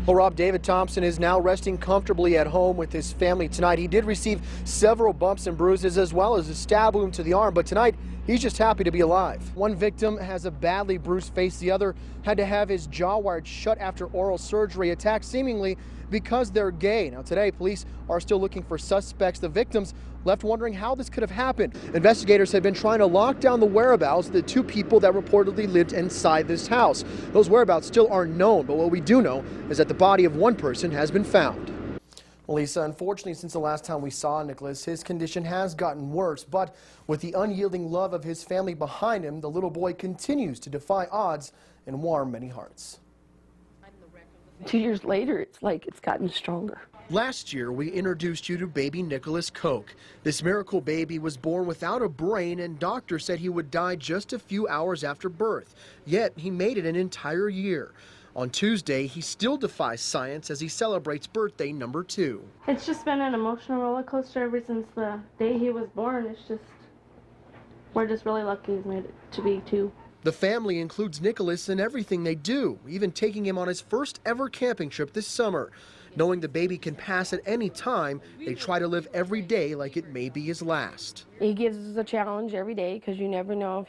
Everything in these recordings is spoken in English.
Well, Rob, David Thompson is now resting comfortably at home with his family tonight. He did receive several bumps and bruises as well as a stab wound to the arm, but tonight he's just happy to be alive. One victim has a badly bruised face. The other had to have his jaw wired shut after oral surgery, attacked seemingly because they're gay. Now today, police are still looking for suspects. The victims left wondering how this could have happened. Investigators have been trying to lock down the whereabouts of the two people that reportedly lived inside this house. Those whereabouts still aren't known, but what we do know is that the body of one person has been found. Well, Lisa, unfortunately, since the last time we saw Nicholas, his condition has gotten worse, but with the unyielding love of his family behind him, the little boy continues to defy odds and warm many hearts. 2 years later, it's like it's gotten stronger. Last year, we introduced you to baby Nicholas Koch. This miracle baby was born without a brain, and doctors said he would die just a few hours after birth. Yet, he made it an entire year. On Tuesday, he still defies science as he celebrates birthday number 2. It's just been an emotional roller coaster ever since the day he was born. We're just really lucky he's made it to be 2. The family includes Nicholas in everything they do, even taking him on his first ever camping trip this summer. Knowing the baby can pass at any time, they try to live every day like it may be his last. He gives us a challenge every day because you never know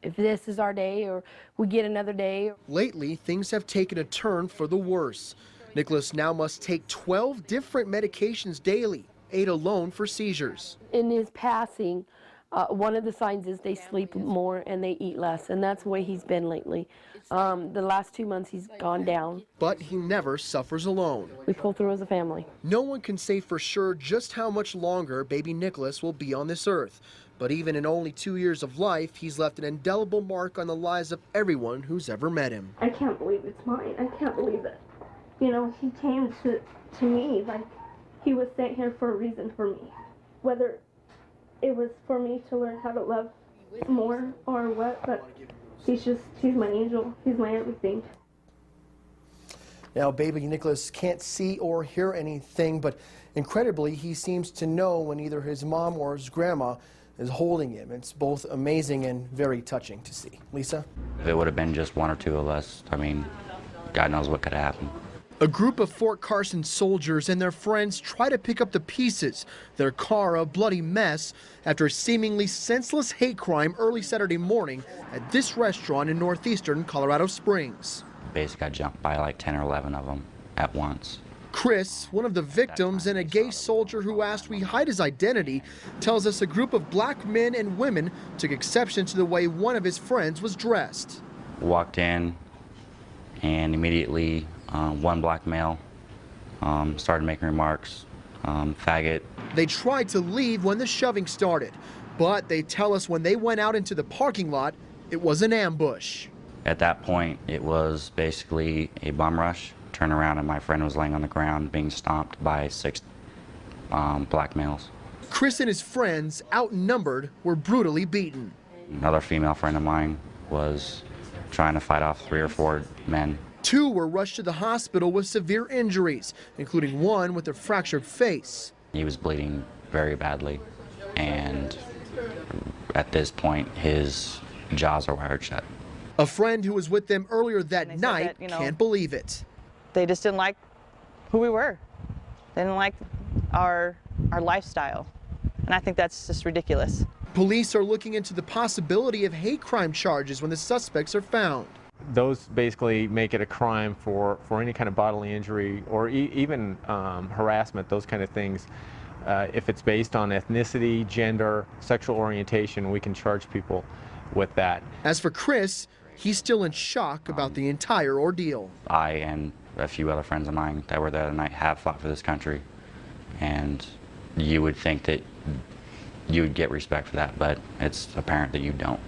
if this is our day or we get another day. Lately, things have taken a turn for the worse. Nicholas now must take 12 different medications daily, 8 alone for seizures. In his passing, one of the signs is they sleep more and they eat less, and that's the way he's been lately. The last 2 months he's gone down. But he never suffers alone. We pull through as a family. No one can say for sure just how much longer baby Nicholas will be on this earth. But even in only 2 years of life, he's left an indelible mark on the lives of everyone who's ever met him. I can't believe it's mine. I can't believe it. You know, he came to me like he was sent here for a reason for me. Whether it was for me to learn how to love more or what, but he's my angel. He's my everything. Now, baby Nicholas can't see or hear anything, but incredibly, he seems to know when either his mom or his grandma is holding him. It's both amazing and very touching to see. Lisa? If it would have been just 1 or 2 of us, I mean, God knows what could have happened. A group of Fort Carson soldiers and their friends try to pick up the pieces, their car a bloody mess, after a seemingly senseless hate crime early Saturday morning at this restaurant in northeastern Colorado Springs. Basically got jumped by like 10 or 11 of them at once. Chris, one of the victims and a gay soldier who asked we hide his identity, tells us a group of black men and women took exception to the way one of his friends was dressed. Walked in and immediately one black male started making remarks, faggot. They tried to leave when the shoving started, but they tell us when they went out into the parking lot, it was an ambush. At that point, it was basically a bum rush. Turned around and my friend was laying on the ground being stomped by 6 black males. Chris and his friends, outnumbered, were brutally beaten. Another female friend of mine was trying to fight off 3 or 4 men. 2 were rushed to the hospital with severe injuries, including one with a fractured face. He was bleeding very badly, and at this point, his jaws are wired shut. A friend who was with them earlier that night can't believe it. They just didn't like who we were. They didn't like our lifestyle. And I think that's just ridiculous. Police are looking into the possibility of hate crime charges when the suspects are found. Those basically make it a crime for any kind of bodily injury or even harassment, those kind of things. If it's based on ethnicity, gender, sexual orientation, we can charge people with that. As for Chris, he's still in shock about the entire ordeal. I and a few other friends of mine that were there that night have fought for this country, and you would think that you would get respect for that, but it's apparent that you don't.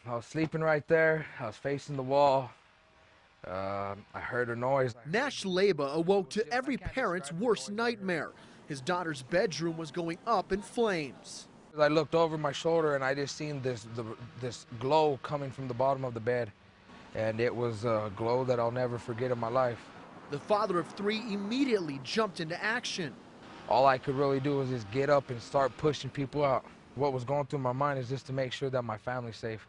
I was sleeping right there. I was facing the wall. I heard a noise. Nash Leba awoke to every parent's worst nightmare. His daughter's bedroom was going up in flames. I looked over my shoulder and I just seen this glow coming from the bottom of the bed. And it was a glow that I'll never forget in my life. The father of 3 immediately jumped into action. All I could really do was just get up and start pushing people out. What was going through my mind is just to make sure that my family's safe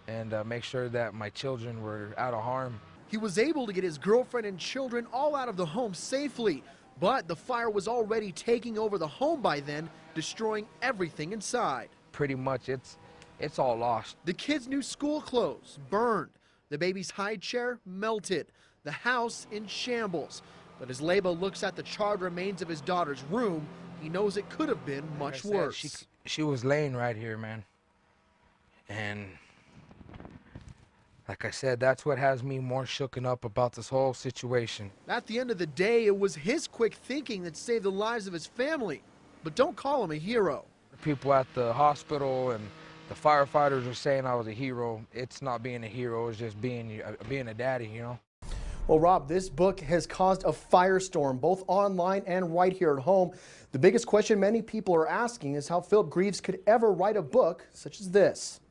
and make sure that my children were out of harm. He was able to get his girlfriend and children all out of the home safely, but the fire was already taking over the home by then, destroying everything inside. Pretty much it's all lost. The kids' new school clothes burned. The baby's high chair melted. The house in shambles. But as Leba looks at the charred remains of his daughter's room, he knows it could have been much worse. She was laying right here, man. And like I said, that's what has me more shooken up about this whole situation. At the end of the day, it was his quick thinking that saved the lives of his family. But don't call him a hero. The people at the hospital and the firefighters are saying I was a hero. It's not being a hero, it's just being a daddy, you know? Well, Rob, this book has caused a firestorm, both online and right here at home. The biggest question many people are asking is how Philip Greaves could ever write a book such as this.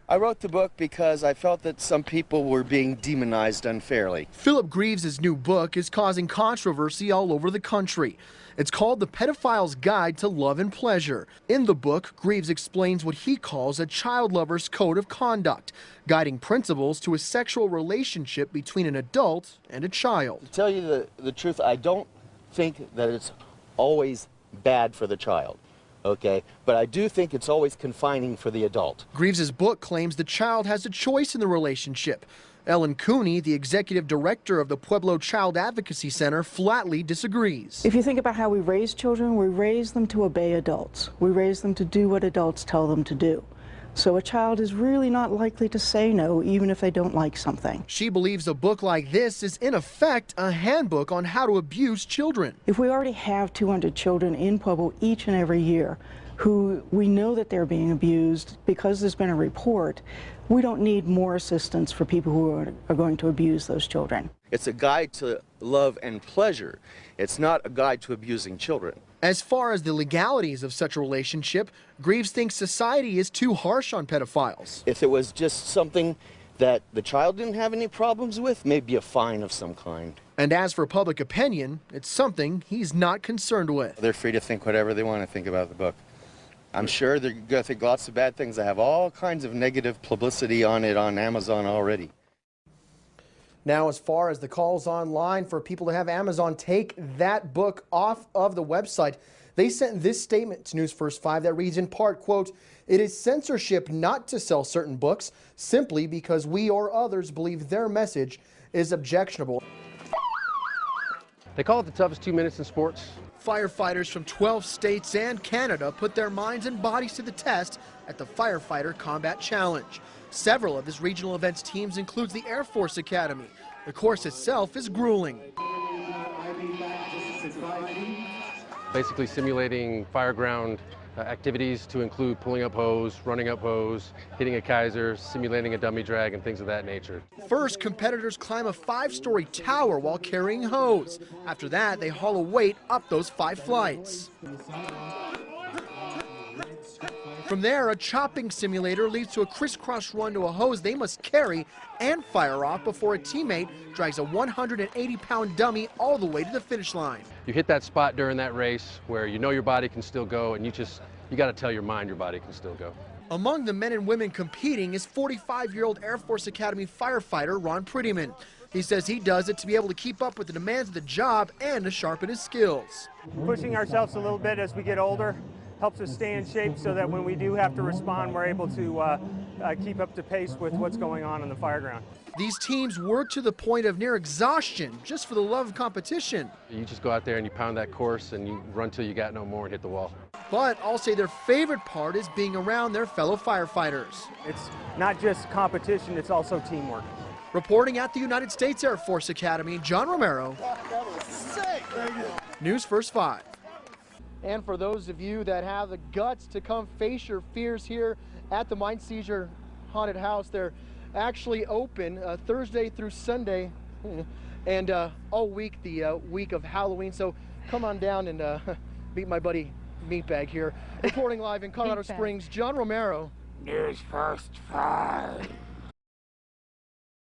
I wrote the book because I felt that some people were being demonized unfairly. Philip Greaves' new book is causing controversy all over the country. It's called The Pedophile's Guide to Love and Pleasure. In the book, Greaves explains what he calls a child lover's code of conduct, guiding principles to a sexual relationship between an adult and a child. To tell you the truth, I don't think that it's always bad for the child, okay? But I do think it's always confining for the adult. Greaves' book claims the child has a choice in the relationship. Ellen Cooney, the executive director of the Pueblo Child Advocacy Center, flatly disagrees. If you think about how we raise children, we raise them to obey adults. We raise them to do what adults tell them to do. So a child is really not likely to say no, even if they don't like something. She believes a book like this is, in effect, a handbook on how to abuse children. If we already have 200 children in Pueblo each and every year who we know that they're being abused because there's been a report, we don't need more assistance for people who are going to abuse those children. It's a guide to love and pleasure. It's not a guide to abusing children. As far as the legalities of such a relationship, Greaves thinks society is too harsh on pedophiles. If it was just something that the child didn't have any problems with, maybe a fine of some kind. And as for public opinion, it's something he's not concerned with. They're free to think whatever they want to think about the book. I'm sure they're going to think lots of bad things. I have all kinds of negative publicity on it on Amazon already. Now, as far as the calls online for people to have Amazon take that book off of the website, they sent this statement to News First 5 that reads in part, quote, "It is censorship not to sell certain books simply because we or others believe their message is objectionable." They call it the toughest 2 minutes in sports. Firefighters from 12 states and Canada put their minds and bodies to the test at the Firefighter Combat Challenge. Several of this regional events teams includes the Air Force Academy. The course itself is grueling. Basically simulating fireground activities to include pulling up hose, running up hose, hitting a Kaiser, simulating a dummy drag, and things of that nature. First, competitors climb a 5-story tower while carrying hose. After that, they haul a weight up those 5 flights. From there, a chopping simulator leads to a crisscross run to a hose they must carry and fire off before a teammate drags a 180-pound dummy all the way to the finish line. You hit that spot during that race where you know your body can still go, and you got to tell your mind your body can still go. Among the men and women competing is 45-year-old Air Force Academy firefighter Ron Prettyman. He says he does it to be able to keep up with the demands of the job and to sharpen his skills. Pushing ourselves a little bit as we get older helps us stay in shape so that when we do have to respond, we're able to keep up to pace with what's going on in the fireground. These teams work to the point of near exhaustion just for the love of competition. You just go out there and you pound that course and you run till you got no more and hit the wall. But I'll say their favorite part is being around their fellow firefighters. It's not just competition, it's also teamwork. Reporting at the United States Air Force Academy, John Romero, News First 5. And for those of you that have the guts to come face your fears here at the Mine Seizure Haunted House, they're actually open Thursday through Sunday and all week, the week of Halloween. So come on down and meet my buddy Meatbag here. Reporting live in Colorado Springs, John Romero. News First 5.